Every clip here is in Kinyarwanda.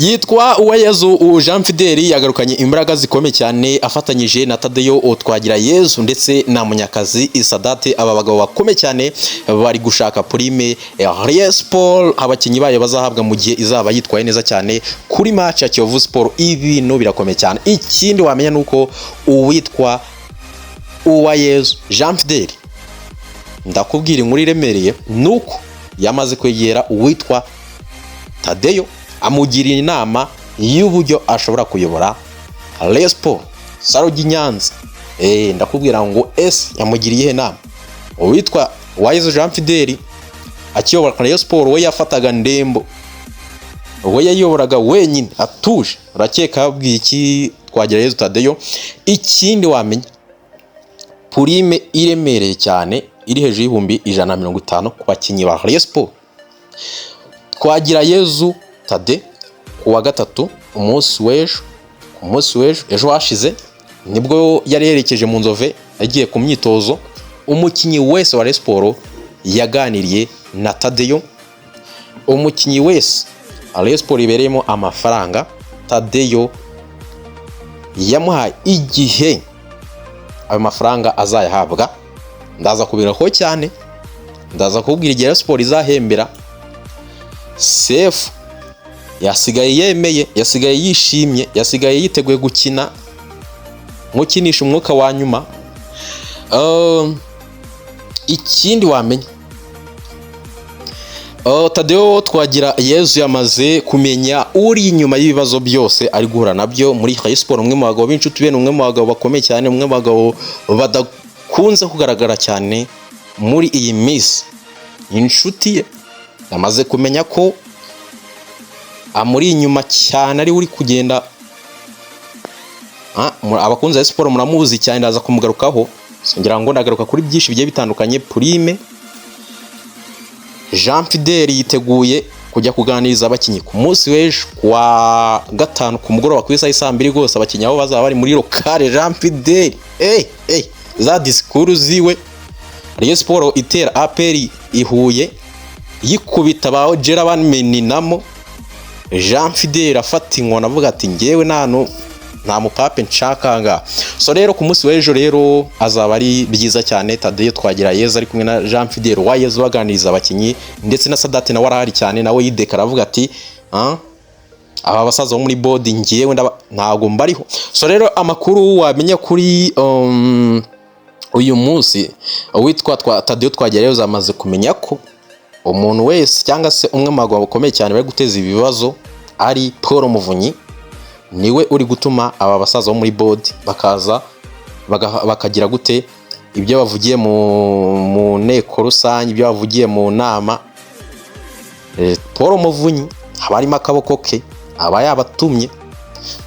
yitwa Uwayezu Jean Fidèle yagarukanye imbaraga zikomeye cyane afatanyije na Tadeyo Twagirayezu ndetse na Munyakazi Sadate. Aba bagabo bakomeye cyane bari gushaka prime Rayon Sport, abakinyi bayo bazahabwa mu gihe izaba yitwaye neza cyane kuri match ya Kiyovu Sport. Ibintu birakomeye cyane. Ikindi wamenya nuko uwitwa Uwayezu Jean Fidèle, ndakubwira inkuru iremereye, nuko yamaze kwegera uwitwa Tadeyo amugirira inama y'uburyo ashobora kuyobora Rayon Sport Sarugi Nyanza. Ndakubwira ngo yamugiriye inama. Uwitwa Uwayezu Jean Fidèle akiyobora Rayon Sport, we yafataga ndembo, we yayoboraga wenyine atuje. Urakeka yabwiye iki Twagirayezu Tadeyo? Ikindi wamenya, prime iremereye cyane iri hejuru y'ibihumbi 150 ku bakinyi ba Rayon Sport. Twagirayezu Tade kuwa gatatu umunsi w'ejo ejo hashize nibwo yari yerekeje mu Nzove agiye ku myitozo. Umukinyi wese wa Rayon Sport yaganiriye na Tadeyo. Umukinyi wese Rayon Sport ibereyemo amafaranga, Tadeyo yamuhaye igihe ayo mafaranga azayahabwa. Ndaza kubiraho cyane, ndaza kubwira igihe Rayon Sport izahembera. Sefu yasigaye yemeye, yasigaye yishimye, yasigaye yiteguye gukina mukinisha umwuka wa nyuma. Ikindi wamenya, Tadeyo Twagirayezu yamaze kumenya uri inyuma y'ibibazo byose ari guhura nabyo muri Rayon Sport. Umwe mu bagabo b'inshuti be, umwe mu bagabo bakomeye cyane, umwe mu bagabo badakunze kugaragara cyane muri iyi minsi. Inshuti ye yamaze kumenya ko amuri inyuma cyane, ari uri kugenda. Abakunzi ba Sport muramuzi cyane, ndaza kumugarukaho. Ngira ngo ndagaruka kuri byinshi bigiye bitandukanye. Prime Jean Fidèle yiteguye kujya kuganiriza abakinyi ku munsi w'ejo kwa gatanu ku mugoroba ku isaha 2 rwose. Abakinyi abo bazaba bari muri lokale Jean Fidèle. Za disikuru ziwe. Rayon Sport itera APR ihuye yikubita baho Jera bameninamo. Jean Fidèle afata inkona avuga ati ngewe nta mupape nshakanga. So rero ku munsi w'ejo rero azaba ari byiza cyane. Tadeyo Twagirayezu ari kumwe na Jean Fidèle Uwayezu baganiriza abakinyi, ndetse na Sadate nawe arahari cyane, nawe yidekara avuga ati aba basaza bo muri board ngewe ntago mbariho. So rero amakuru wamenya kuri uyu munsi, witwa Tadeyo Twagirayezu amaze kumenya ko umuntu wese cyangwa se umwe mu bagabo bakomeye cyane bari guteza ibibazo ari Paul Muvunyi. Niwe uri gutuma aba basaza bo muri board bakaza bakagira gute ibyo bavugiye mu nteko rusange, ibyo bavugiye mu nama. Paul Muvunyi haba harimo akaboko ke, aba yabatumye.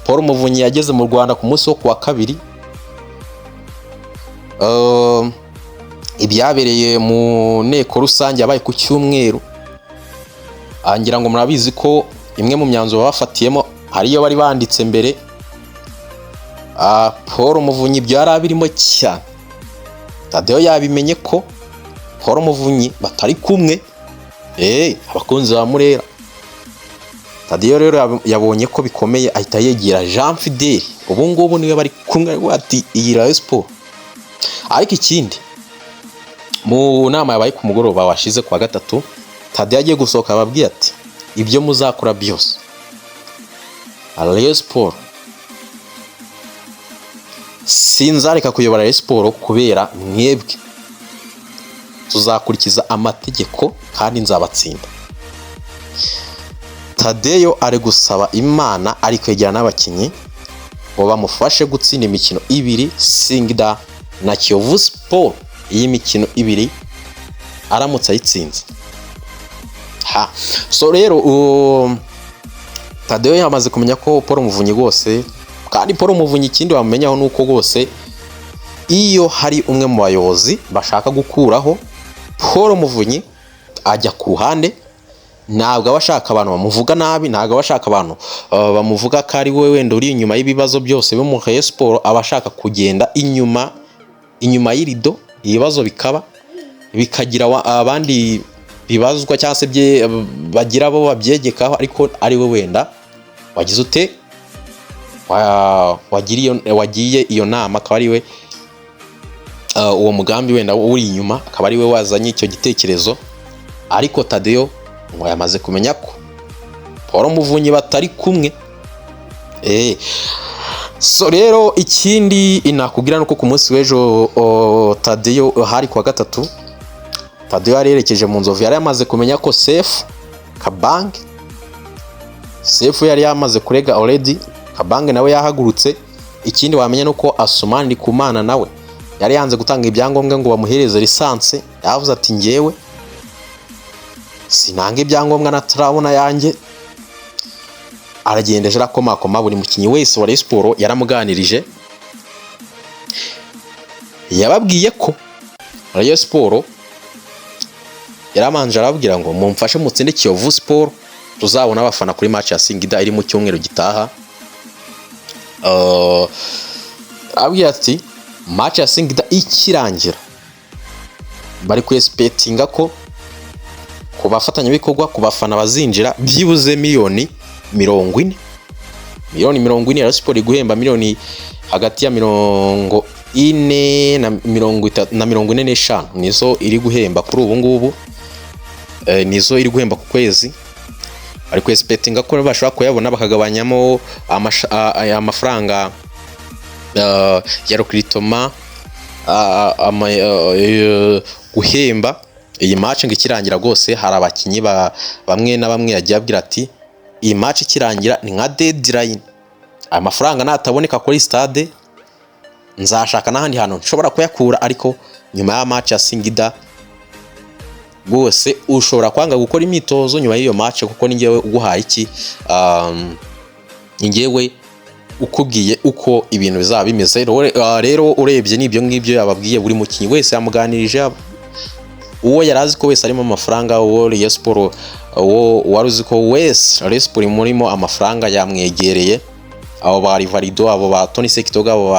Paul Muvunyi yageze mu Rwanda ku munsi wo kuwa kabiri. Ibyabereye mu nteko rusange yabaye ku cyumweru. Ngira ngo murabizi ko imwe mu myanzuro bafatiyemo hariyo bari banditse mbere. Paul Muvunyi byari birimo cyane. Tadeyo yabimenye ko Paul Muvunyi batari kumwe. Abakunzi ba Murera. Tadeyo rero yabonye ko bikomeye, ahita yegera Jean Fidèle. Ubu ngubu niwe bari kumwe ati iyi Rayon Sport. Ariko ikindi, mu nama yabaye ku mugoroba washize kwa gatatu, Tadeyo agiye gusohoka ababwiye ati ibyo muzakora byose Rayon Sport sinzareka kuyobora Rayon Sport kubera mwebwe. Tuzakurikiza amategeko kandi nzabatsinda. Tadeyo ari gusaba Imana, ari kwegera n'abakinyi ngo bamufashe gutsinda imikino 2 Singida na Kiyovu Sport. Iyi mikino 2 aramutse ayitsinze. So rero Tadeyo yamaze kumenya ko Paul Muvunyi rwose, kandi Paul Muvunyi ikindi wamenyaho nuko rwose iyo hari umwe mu bayobozi bashaka gukuraho, Paul Muvunyi ajya ku ruhande. Ntabwo abashaka abantu bamuvuga nabi, ntabwo abashaka abantu bamuvuga ko ari we wenda uri inyuma y'ibibazo byose byo mu Rayon Sport. Abashaka kugenda inyuma y'irido, ibibazo bikagira abandi bibazwa cyangwa se bagira abo babyegekaho, ariko ari we wenda wagize ute wagiye iyo nama, akaba ari we uwo mugambi wenda uri inyuma, akaba ari we wazanye icyo gitekerezo. Ariko Tadeyo ngo yamaze kumenya ko Paul Muvunyi batari kumwe. So rero ikindi inakubwira nuko ku munsi w'ejo Tadeyo hari kwa gatatu, Tadeyo yarerekeje mu Nzovu, yari yamaze kumenya ko Sefu Kabange, Sefu yari yamaze kurega already, Kabange nawe yahagurutse. Ikindi wamenya nuko Asumani Ndikumana nawe yari yanze gutanga ibyangombwa ngo bamuhereze lisanse, yavuze ati ngewe sinanga ibyangombwa natarabona yanjye. Aragendeje arakomakoma, buri mukinyi wese wa Rayon Sports yaramuganirije, yababwiye ko Rayon Sports yaramanje arababwira ngo mumfashe mutsinde Kiyovu Sport, tuzabona abafana kuri match ya Singida iri mu cyumweru gitaha. Abwiye ati match ya Singida ikirangira bari kwespectinga ko ku bafatanyabikorwa, ku bafana bazinjira byibuze miliyoni 40. Miliyoni 40 Rayon Sports guhemba miliyoni hagati ya 40 na 45 nizo iri guhemba kuri ubu ngubu, nizo iri guhemba ku kwezi. Ari kwespectinga ko bashobora kuyabona bakagabanyamo amafaranga ya recruitment, guhemba iyi match ngo ikirangira rwose. Hari abakinyi bamwe na bamwe yagiye abwira ati iyi match ikirangira ni nka deadline, amafaranga nataboneka kuri stade nzashaka n'ahandi hantu nshobora kuyakura, ariko nyuma ya match ya Singida rwose ushobora kwanga gukora imyitozo nyuma y'iyo match, kuko ni ngewe uguhaye iki, ngewe ukubwiye uko ibintu bizaba bimeze. Rero urebye n'ibyo ngibyo yababwiye, buri mukinyi wese yamuganirije, uwo yarazi ko wese arimo amafaranga, uwo Rayon Sports waruzi ko wese Rayon Sports murimo amafaranga yamwegereye, abo ba Rivalido, abo ba Tony Sekitoga, abo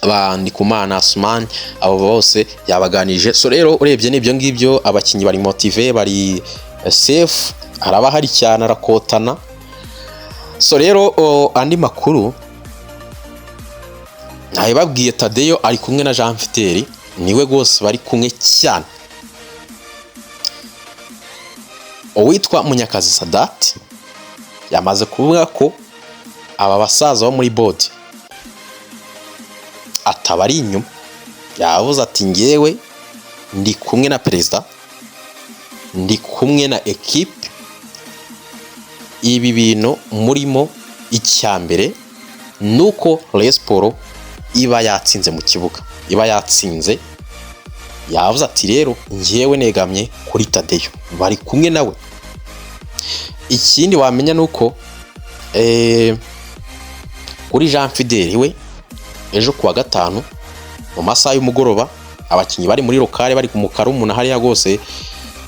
ba Ndikumana Asumani, abo bose yabaganirije. So rero urebye n'ibyo ngibyo abakinyi bari motive, bari safe, haraba hari cyane arakotana. So rero andi makuru nayibabwiye, Tadeyo ari kumwe na Jean Fideli, niwe rwose bari kumwe cyane. Uwitwa Munyakazi Sadat yamaze kuvuga ko aba basaza bo muri board atabari inyuma, yavuze ati ngewe ndi kumwe na perezida, ndi kumwe na equipe, ibi bintu murimo icyambere nuko Rayon Sports iba yatsinze mu kibuga, iba yatsinze. Yavuze ati rero ngewe negamye kuri Tadeyo, bari kumwe nawe. Ikindi wamenya nuko kuri Jean Fideli we ejo kuwa gatanu mu masaha y'umugoroba, abakinyi bari muri lokale bari ku mukara umuntu hariya rwose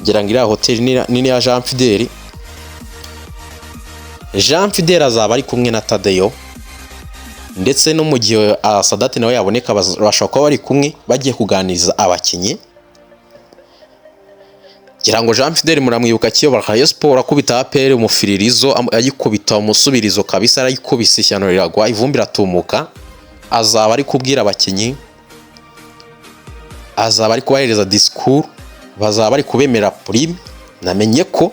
ngira ngo iriya hoteli nini ya Jean Fideli. Jean Fideli azaba ari kumwe na Tadeyo, ndetse no mu gihe Sadat nawe yaboneka bashobora kuba bari kumwe bagiye kuganiriza abakinyi. Ngira ngo Jean Fideli muramwibuka kiyo Rayon Sports akubita APR umufiririzo, ayikubita umusubirizo kabisa, arayikubise ishyano riragwa, ivumbi ratumuka. Azaba ari kubwira abakinyi, azaba ari kubahereza discours, bazaba ari kubemera prime. Namenye ko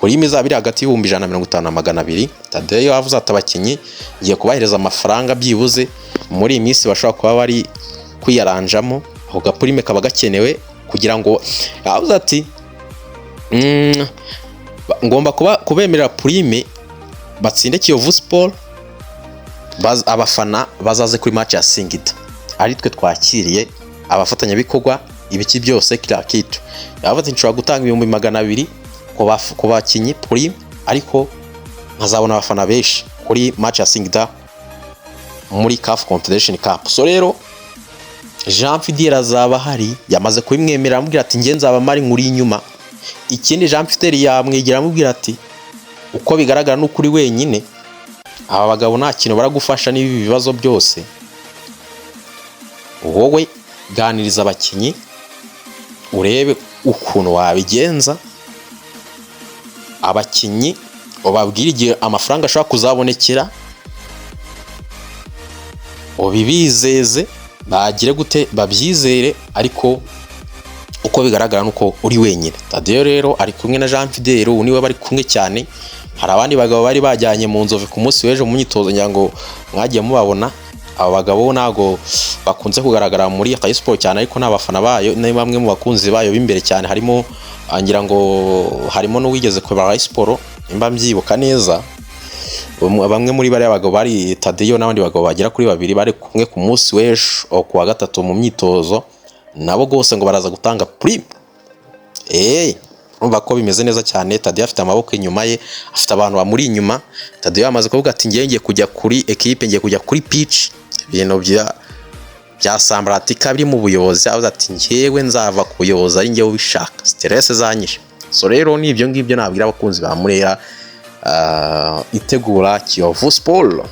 prime izaba iri hagati y'ibihumbi 150 na 200. Tadeyo yavuze ati abakinyi ngiye kubahereza amafaranga byibuze muri iyi minsi bashobora kuba bari kwiyaranjamo, aho ga prime kaba gakenewe kugira ngo, yavuze ati ngomba kubemerera prime batsinde Kiyovu Sport, abafana bazaze kuri match ya Singida, ari twe twakiriye abafatanyabikorwa ibiki byose kila kitu. Yavuze ati nshobora gutanga 200 ku bakinyi prime, ariko nkazabona abafana benshi kuri match ya Singida muri CAF Confederation Cup. So rero Jean Fideli azaba hari, yamaze kubimwemerera, amubwira ati nge nzaba mari nkuri inyuma. Ikindi Jean Fideli yamwegera amubwira ati uko bigaragara n'ukuri wenyine, aba bagabo nta kintu baragufasha n'ibi bibazo byose, wowe ganiriza abakinyi urebe ukuntu wabigenza, abakinyi ubabwire igihe amafaranga ashobora kuzabonekera, ubibizeze bagire gute babyizere, ariko uko bigaragara nuko uri wenyine. Tadeyo rero ari kumwe na Jean Fidel, ubu niwe bari kumwe cyane. Hari abandi bagabo bari bajyanye mu Nzove ku munsi w'ejo mu myitozo, ngira ngo mwagiye mubabona. Aba bagabo ntago bakunze kugaragara muri Rayon Sport cyane, ariko n'abafana bayo ni bamwe mu bakunzi bayo b'imbere cyane, harimo ngira ngo harimo n'uwigeze ku Rayon Sport imba mbyibuka neza. Bamwe muri bari abagabo bari Tadeyo n'abandi bagabo bagera kuri babiri bari kumwe ku munsi w'ejo ku wa gatatu mu myitozo, nabo gose ngo baraza gutanga prime. Urumva ko bimeze neza cyane. Tadeyo afite amaboko inyuma ye, afite abantu bamuri inyuma. Tadeyo amaze kuvuga ati ngiye kujya kuri equipe, ngiye kujya kuri pitch, ibintu bya sambaratika biri mu buyobozi, avuze ati ngewe nzava ku buyobozi ari ngewe ubishaka, stress zanyishe. So rero ni ibyo ngibyo nabwira abakunzi ba Murera itegura Kiyovu Sport.